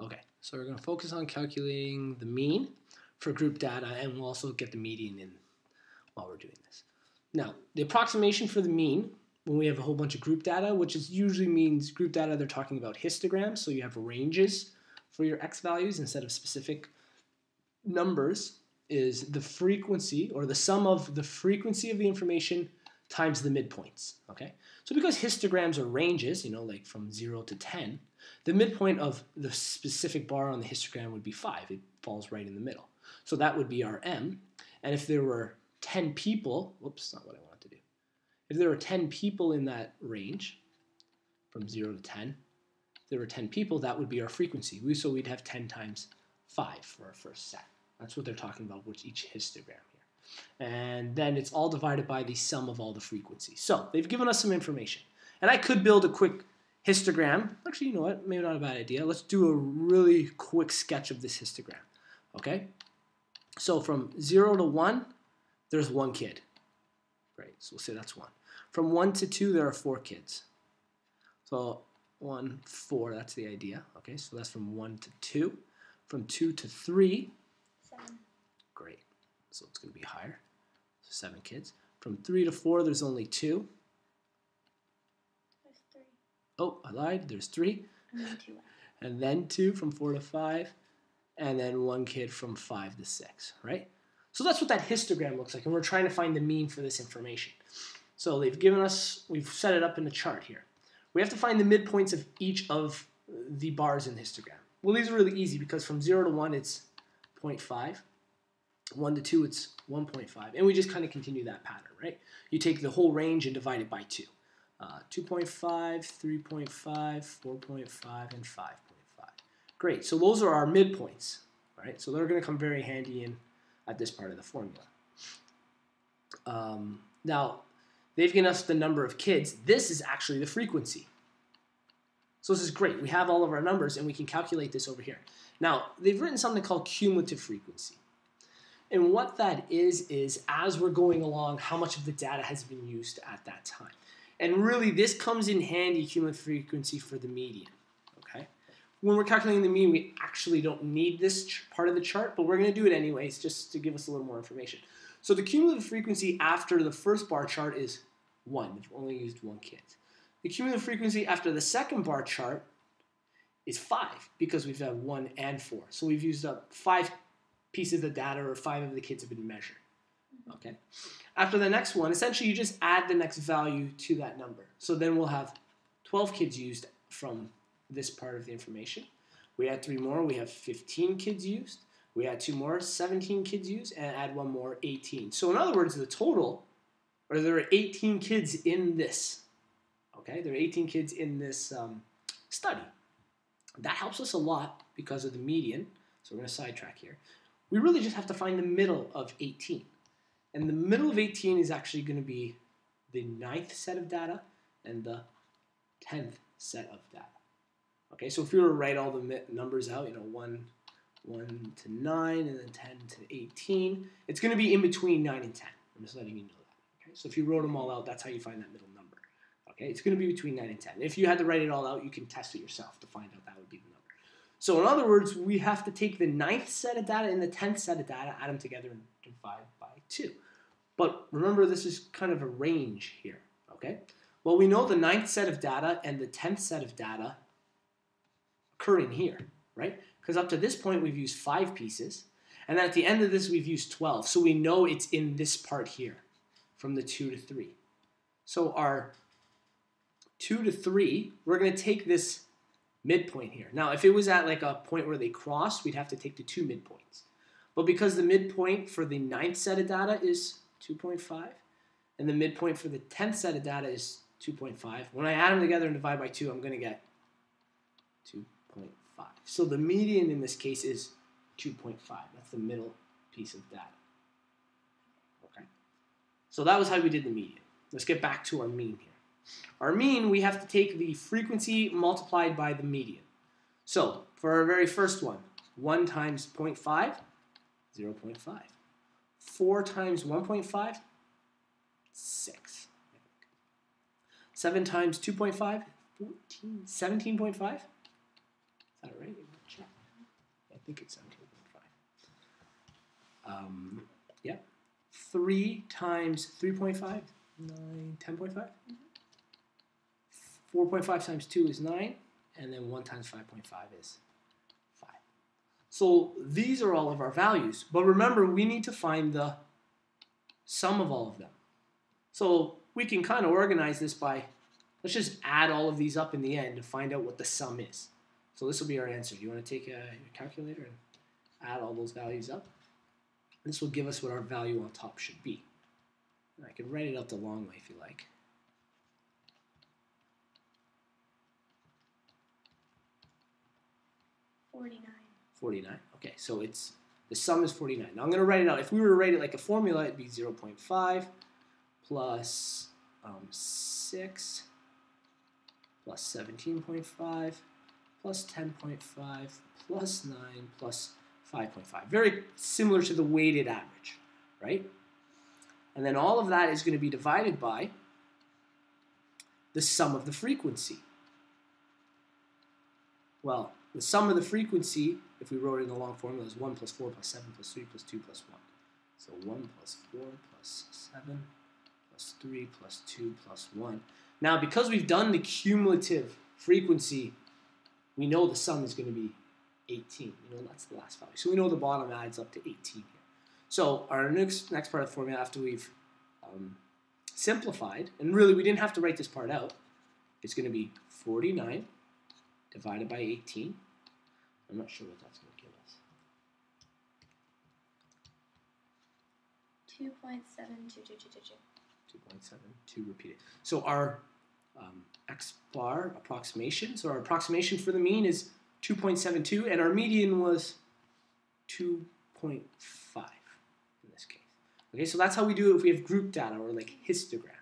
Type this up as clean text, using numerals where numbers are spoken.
Okay, so we're going to focus on calculating the mean for group data, and we'll also get the median in while we're doing this. Now, the approximation for the mean, when we have a whole bunch of group data, which is usually means group data, they're talking about histograms, so you have ranges for your x values instead of specific numbers, is the frequency, or the sum of the frequency of the information times the midpoints, okay? So because histograms are ranges, you know, like from 0 to 10, the midpoint of the specific bar on the histogram would be 5. It falls right in the middle. So that would be our m. And if there were 10 people, whoops, not what I wanted to do. If there were 10 people in that range, from 0 to 10, if there were 10 people, that would be our frequency. So we'd have 10 times 5 for our first set. That's what they're talking about with each histogram here. And then it's all divided by the sum of all the frequencies. So they've given us some information. And I could build a quick histogram. Actually, you know what? Maybe not a bad idea. Let's do a really quick sketch of this histogram. Okay? So from 0 to 1, there's 1 kid. Right, so we'll say that's 1. From 1 to 2, there are 4 kids. So 1, 4, that's the idea. Okay, so that's from 1 to 2. From 2 to 3, 7. Great. So it's going to be higher. So 7 kids. From 3 to 4, there's only 2. There's 3. Oh, I lied. There's 3. And then 2. And then 2 from 4 to 5. And then 1 kid from 5 to 6, right? So that's what that histogram looks like, and we're trying to find the mean for this information. So they've given us, we've set it up in a chart here. We have to find the midpoints of each of the bars in the histogram. Well, these are really easy because from 0 to 1, it's 0.5. 1 to 2, it's 1.5. And we just kind of continue that pattern, right? You take the whole range and divide it by 2. 2.5, 3.5, 4.5, and 5.5. Great, so those are our midpoints, right? So they're going to come very handy in at this part of the formula. Now, they've given us the number of kids. This is actually the frequency. So this is great. We have all of our numbers, and we can calculate this over here. Now, they've written something called cumulative frequency. And what that is as we're going along, how much of the data has been used at that time. And really, this comes in handy, cumulative frequency, for the median. Okay? When we're calculating the mean, we actually don't need this part of the chart, but we're going to do it anyways, just to give us a little more information. So the cumulative frequency after the first bar chart is 1. We've only used 1 kid. The cumulative frequency after the second bar chart is 5, because we've had 1 and 4. So we've used up 5 pieces of data, or 5 of the kids have been measured. Okay. After the next one, essentially you just add the next value to that number. So then we'll have 12 kids used from this part of the information. We add 3 more, we have 15 kids used. We add 2 more, 17 kids used, and add 1 more, 18. So in other words, the total, or there are 18 kids in this. Okay, there are 18 kids in this study. That helps us a lot because of the median. So we're going to sidetrack here. We really just have to find the middle of 18. And the middle of 18 is actually going to be the 9th set of data and the 10th set of data. Okay, so if we were to write all the numbers out, 1 to 9 and then 10 to 18, it's going to be in between 9 and 10. I'm just letting you know that. Okay, so if you wrote them all out, that's how you find that middle number. Okay, it's going to be between 9 and 10. If you had to write it all out, you can test it yourself to find out that would be the number. So in other words, we have to take the 9th set of data and the 10th set of data, add them together, and divide by 2. But remember, this is kind of a range here. Okay, well, we know the 9th set of data and the 10th set of data occur in here, right? Because up to this point, we've used 5 pieces. And then at the end of this, we've used 12. So we know it's in this part here, from the 2 to 3. So our 2 to 3, we're going to take this midpoint here. Now, if it was at like a point where they crossed, we'd have to take the 2 midpoints. But because the midpoint for the 9th set of data is 2.5, and the midpoint for the 10th set of data is 2.5, when I add them together and divide by 2, I'm going to get 2.5. So the median in this case is 2.5. That's the middle piece of data. Okay. So that was how we did the median. Let's get back to our mean here. Our mean, we have to take the frequency multiplied by the median. So for our very first one, 1 times 0.5, 0.5. 4 times 1.5, 6. 7 times 2.5, 14, 17.5. Is that right? Check. think it's 17.5. Yeah. 3 times 3.5, 9, 10.5. 4.5 times 2 is 9, and then 1 times 5.5 is 5. So these are all of our values. But remember, we need to find the sum of all of them. So we can kind of organize this by, let's just add all of these up in the end to find out what the sum is. So this will be our answer. Do you want to take your calculator and add all those values up? This will give us what our value on top should be. And I can write it out the long way if you like. $49. Okay, so the sum is 49. Now I'm going to write it out. If we were to write it like a formula, it'd be 0.5 plus 6 plus 17.5 plus 10.5 plus 9 plus 5.5. Very similar to the weighted average, right? And then all of that is going to be divided by the sum of the frequency. Well, the sum of the frequency, if we wrote it in the long formula, is 1 plus 4 plus 7 plus 3 plus 2 plus 1. So 1 plus 4 plus 7 plus 3 plus 2 plus 1. Now, because we've done the cumulative frequency, we know the sum is going to be 18. You know, that's the last value. So we know the bottom adds up to 18 here. So our next part of the formula, after we've simplified, and really we didn't have to write this part out, it's going to be 49 divided by 18. I'm not sure what that's going to give us. 2.72222. 2.72 repeated. So our X bar approximation, so our approximation for the mean is 2.72, and our median was 2.5 in this case. Okay, so that's how we do it if we have group data or like histogram.